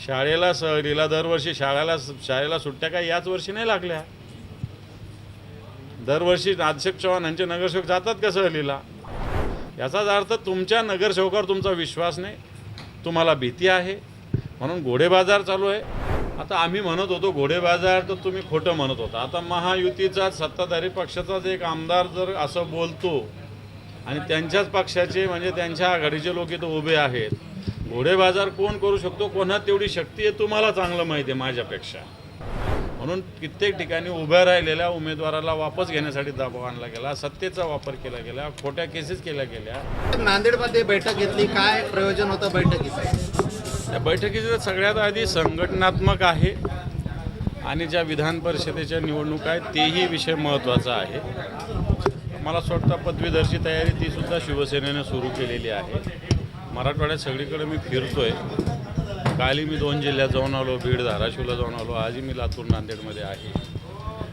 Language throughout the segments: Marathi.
शाळेला सहलीला दरवर्षी शाळेला सुट्ट्या काही याच वर्षी नाही लागल्या. दरवर्षी नागसेवक चव्हाण यांचे नगरसेवक जातात का सहलीला? याचाच अर्थ तुमच्या नगरसेवकावर तुमचा विश्वास नाही, तुम्हाला भीती आहे, म्हणून घोडेबाजार चालू आहे. आता आम्ही म्हणत होतो घोडेबाजार, तर तुम्ही खोटं म्हणत होता. आता महायुतीचा सत्ताधारी पक्षाचाच एक आमदार जर असं बोलतो आणि त्यांच्याच पक्षाचे म्हणजे त्यांच्या आघाडीचे लोक इथं उभे आहेत, घोडेबाजार कोण करू शकतो, कोणात तेवढी शक्ती आहे तुम्हाला चांगलं माहिती आहे माझ्यापेक्षा. म्हणून कित्येक ठिकाणी उभ्या राहिलेल्या उमेदवाराला वापस घेण्यासाठी दबाव आणला गेला, सत्तेचा वापर केला गेला, खोट्या केसेस केल्या गेल्या. नांदेडमध्ये बैठक घेतली, काय प्रयोजन होतं बैठकीचं? या बैठकीचं सगळ्यात आधी संघटनात्मक आहे आणि ज्या विधान परिषदेच्या निवडणुका आहेत तेही विषय महत्त्वाचा आहे. मला असं वाटतं पदवीधरची तयारी तीसुद्धा शिवसेनेनं सुरू केलेली आहे. मराठवाड्यात सगळीकडे मी फिरतोय. कालही मी 2 जिल्ह्यात जाऊन आलो, बीड धाराशिवला जाऊन आलो, आजही मी लातूर नांदेडमध्ये आहे.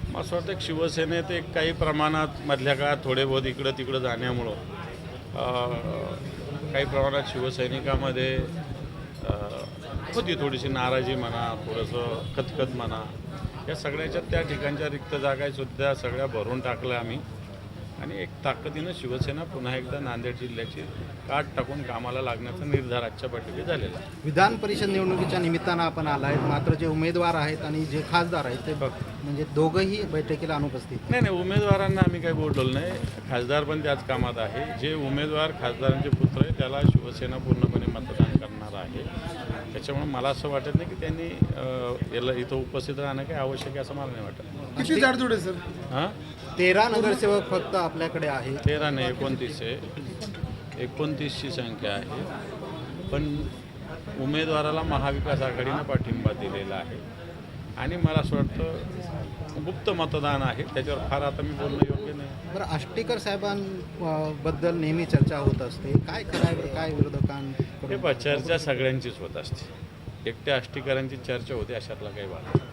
मला असं वाटतं की शिवसेनेत एक काही प्रमाणात मधल्या काळात थोडे बहुत इकडं तिकडं जाण्यामुळं काही प्रमाणात शिवसैनिकामध्ये होती थोडीशी नाराजी म्हणा, थोडंसं खतखत म्हणा. या सगळ्याच्या त्या ठिकाणच्या रिक्त जागासुद्धा सगळ्या भरून टाकल्या आम्ही आणि एक ताकदीनं शिवसेना पुन्हा एकदा नांदेड जिल्ह्याची काट टाकून कामाला लागण्याचा निर्धार आजच्या बैठकीत झालेला आहे. विधान परिषद निवडणुकीच्या निमित्तानं आपण आला आहे, मात्र जे उमेदवार आहेत आणि जे खासदार आहेत ते म्हणजे दोघंही बैठकीला अनुपस्थित. नाही, उमेदवारांना आम्ही काही बोललो नाही. खासदार पण त्याच कामात आहे. जे उमेदवार खासदारांचे पुत्र आहे त्याला शिवसेना पूर्णपणे मतदान करणार आहे. त्याच्यामुळे मला असं वाटत नाही की त्यांनी याला इथं उपस्थित राहणं काही आवश्यक आहे असं मला नाही वाटत. किती जाडजूड आहे सर? हां, 13 नगरसेवक फक्त आपल्याकडे आहे. 13 नाही 29 आहे. 29ची संख्या आहे. पण उमेदवाराला महाविकास आघाडीनं पाठिंबा दिलेला आहे आणि मला असं वाटतं गुप्त मतदान आहे, त्याच्यावर फार आता मी बोलणं योग्य नाही. बरं, आष्टीकर साहेबांबद्दल नेहमी चर्चा होत असते, काय करायचं, काय विरोधकांकडून? हे चर्चा सगळ्यांचीच होत असते. एकट्या आष्टीकरांची चर्चा होते अशातला काही भाग नाही.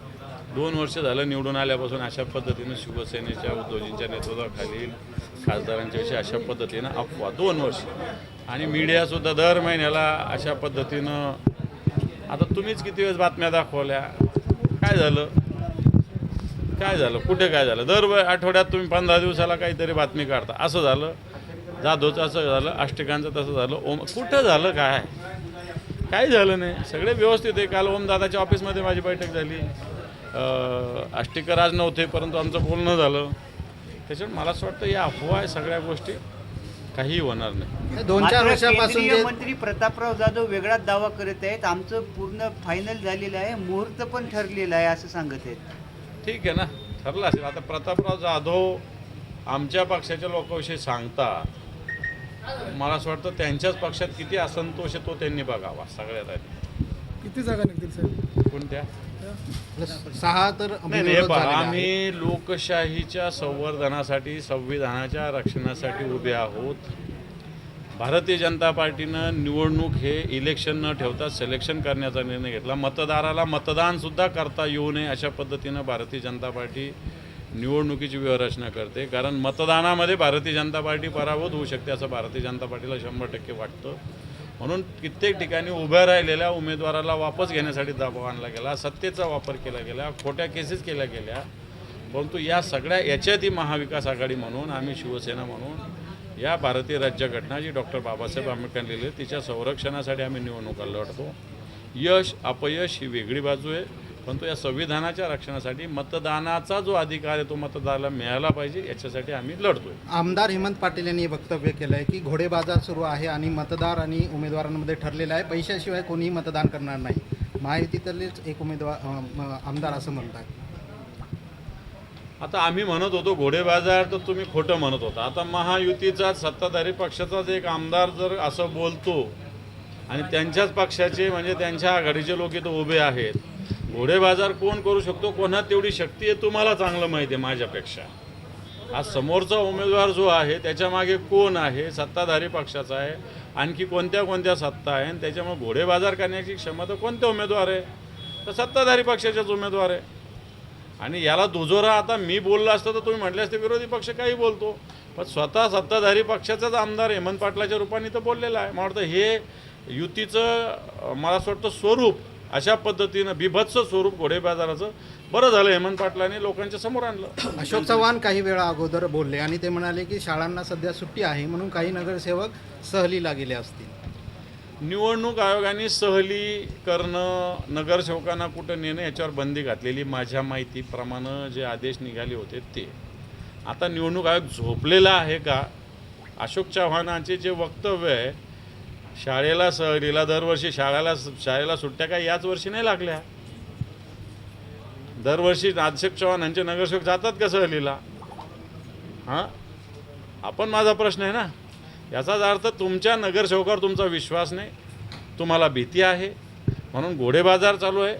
2 वर्ष झालं निवडून आल्यापासून अशा पद्धतीनं शिवसेनेच्या उद्धवजींच्या नेतृत्वाखालील खासदारांच्या विषयी अशा पद्धतीनं अफवा 2 वर्ष आणि मीडियासुद्धा दर महिन्याला अशा पद्धतीनं. आता तुम्हीच किती वेळेस बातम्या दाखवल्या, काय झालं, काय झालं, कुठे काय झालं? दर आठवड्यात तुम्ही 15 दिवसाला काहीतरी बातमी काढता. असं झालं, जाधवचं असं झालं, आष्टिकांचं तसं झालं, कुठं झालं, काय झालं नाही. सगळे व्यवस्थित आहे. काल ओमदादाच्या ऑफिसमध्ये माझी बैठक झाली. आष्टीकर आज नव्हते परंतु आमचं बोलणं झालं. त्याच्यामुळे मला असं वाटतं या अफवा आहे सगळ्या गोष्टी, काहीही होणार नाही. 2-4 वर्षापासून केंद्रीय मंत्री प्रतापराव जाधव वेगळाच दावा करत आहेत. आमचं पूर्ण फायनल झालेलं आहे, मुहूर्त पण ठरलेलं आहे असं सांगत आहेत. ठीक आहे ना, ठरलं असेल. आता प्रतापराव जाधव आमच्या पक्षाच्या लोकांविषयी सांगतात. मला असं वाटतं त्यांच्याच पक्षात किती असंतोष आहे तो त्यांनी बघावा सगळ्यात आधी. किती जागा निघतील साहेब? कोणत्या? 6 तर नाही, विरोध झालेले आहे. आम्ही लोकशाहीच्या संवर्धनासाठी, संविधानाच्या रक्षणासाठी उभे आहोत. भारतीय जनता पार्टीनं निवडणूक हे इलेक्शन न ठेवता सिलेक्शन करण्याचा निर्णय घेतला. मतदाराला मतदानसुद्धा करता येऊ नये अशा पद्धतीनं भारतीय जनता पार्टी निवडणुकीची व्यूहरचना करते. कारण मतदानामध्ये भारतीय जनता पार्टी पराभूत होऊ शकते असं भारतीय जनता पार्टीला 100% वाटतं. म्हणून कित्येक ठिकाणी उभ्या राहिलेल्या उमेदवाराला वापस घेण्यासाठी दबाव आणला गेला, सत्तेचा वापर केला गेला, खोट्या केसेस केल्या गेल्या. परंतु या सगळ्या याच्यातही महाविकास आघाडी म्हणून, आम्ही शिवसेना म्हणून या भारतीय राज्यघटना जी डॉक्टर बाबासाहेब आंबेडकरांनी लिहिली तिच्या संरक्षणासाठी आम्ही निवडणुका लढतो. यश अपयश ही वेगळी बाजू आहे, परंतु या संविधानाच्या रक्षणासाठी मतदानाचा जो अधिकार आहे तो मतदाराला मिळाला पाहिजे याच्यासाठी आम्ही लढतोय. आमदार हेमंत पाटील यांनी वक्तव्य केलं आहे की घोडेबाजार सुरू आहे आणि मतदार आणि उमेदवारांमध्ये ठरलेलं आहे, पैशाशिवाय कोणीही मतदान करणार नाही. महायुतीतलेच एक आमदार असं म्हणतात. आता आम्ही म्हणत होतो घोडेबाजार, तर तुम्ही खोटं म्हणत होता. आता महायुतीचा सत्ताधारी पक्षाचाच एक आमदार जर असं बोलतो आणि त्यांच्याच पक्षाचे म्हणजे त्यांच्या आघाडीचे लोक इथं उभे आहेत, घोडेबाजार कोण करू शकतो, कोणात तेवढी शक्ती आहे तुम्हाला चांगलं माहिती आहे माझ्यापेक्षा. आज समोरचा उमेदवार जो आहे त्याच्यामागे कोण आहे, सत्ताधारी पक्षाचा आहे, आणखी कोणत्या सत्ता आहे, आणि त्याच्यामुळे घोडेबाजार करण्याची क्षमता कोणत्या उमेदवार आहे, तर सत्ताधारी पक्षाच्याच उमेदवार आहे. आणि याला दुजोरा आता मी बोललो असतं तर तुम्ही म्हटले असते विरोधी पक्ष काही बोलतो, पण स्वतः सत्ताधारी पक्षाचाच आमदार हेमंत पाटलाच्या रूपाने तर बोललेला आहे. मला वाटतं हे युतीचं मला असं वाटतं स्वरूप अशा पद्धतीनं बिभत्स स्वरूप घोडे बाजाराचं बरं झालं हेमंत पाटलांनी लोकांच्या समोर आणलं. अशोक चव्हाण काही वेळा अगोदर बोलले आणि ते म्हणाले की शाळांना सध्या सुट्टी आहे म्हणून काही नगरसेवक सहलीला गेले असतील. निवडणूक आयोगाने सहली करणं, नगरसेवकांना कुठं नेणं याच्यावर बंदी घातलेली माझ्या माहितीप्रमाणे जे आदेश निघाले होते ते. आता निवडणूक आयोग झोपलेला आहे का? अशोक चव्हाणांचे जे वक्तव्य आहे, शाळेला सहलीला दरवर्षी शाळेला सुट्ट्या काय याच वर्षी नाही लागल्या. दरवर्षी अशोक चव्हाणांचे नगरसेवक जातात का सहलीला? हां, आपण माझा प्रश्न आहे ना. याचाच अर्थ तुमच्या नगरसेवकावर तुमचा विश्वास नाही, तुम्हाला भीती आहे म्हणून घोडे बाजार चालू आहे.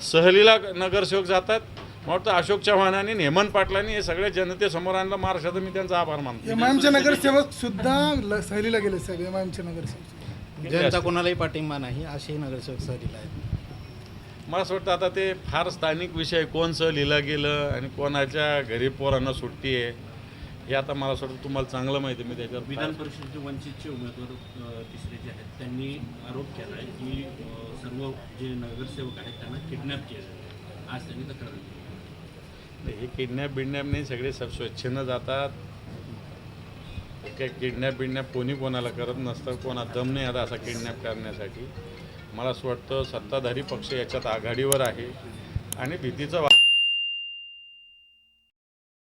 सहलीला नगरसेवक जातात. मला वाटतं अशोक चव्हाणांनी हेमंत पाटलांनी हे सगळे जनतेसमोर आणलं महाराष्ट्रात. मी त्यांचा आभार मानतो. एमआयएमचे नगरसेवक सुद्धा सहलीला गेले साहेब. एमआयएमचे नगरसेवक ज्यांचा कोणालाही पाठिंबा नाही असेही नगरसेवक सहलीला आहेत. मला असं वाटतं आता ते फार स्थानिक विषय, कोण सहलीला गेलं आणि कोणाच्या घरी पोरांना सुट्टी आहे हे आता मला असं वाटतं तुम्हाला चांगलं माहिती आहे. मी त्याच्यावर विधान परिषदेचे वंचितचे उमेदवार तिसरे जे आहेत त्यांनी आरोप केला आहे की सर्व जे नगरसेवक आहेत त्यांना किडनॅप केलं. आज त्यांनी तक्रार केली. हे किडनॅप नाही, सगळे स्वच्छेनं जातात. काय किडनॅप कोणी कोणाला करत नसतं. कोणा दम नाही आता असा किडनॅप करण्यासाठी. मला असं वाटतं सत्ताधारी पक्ष याच्यात आघाडीवर आहे आणि भीतीचं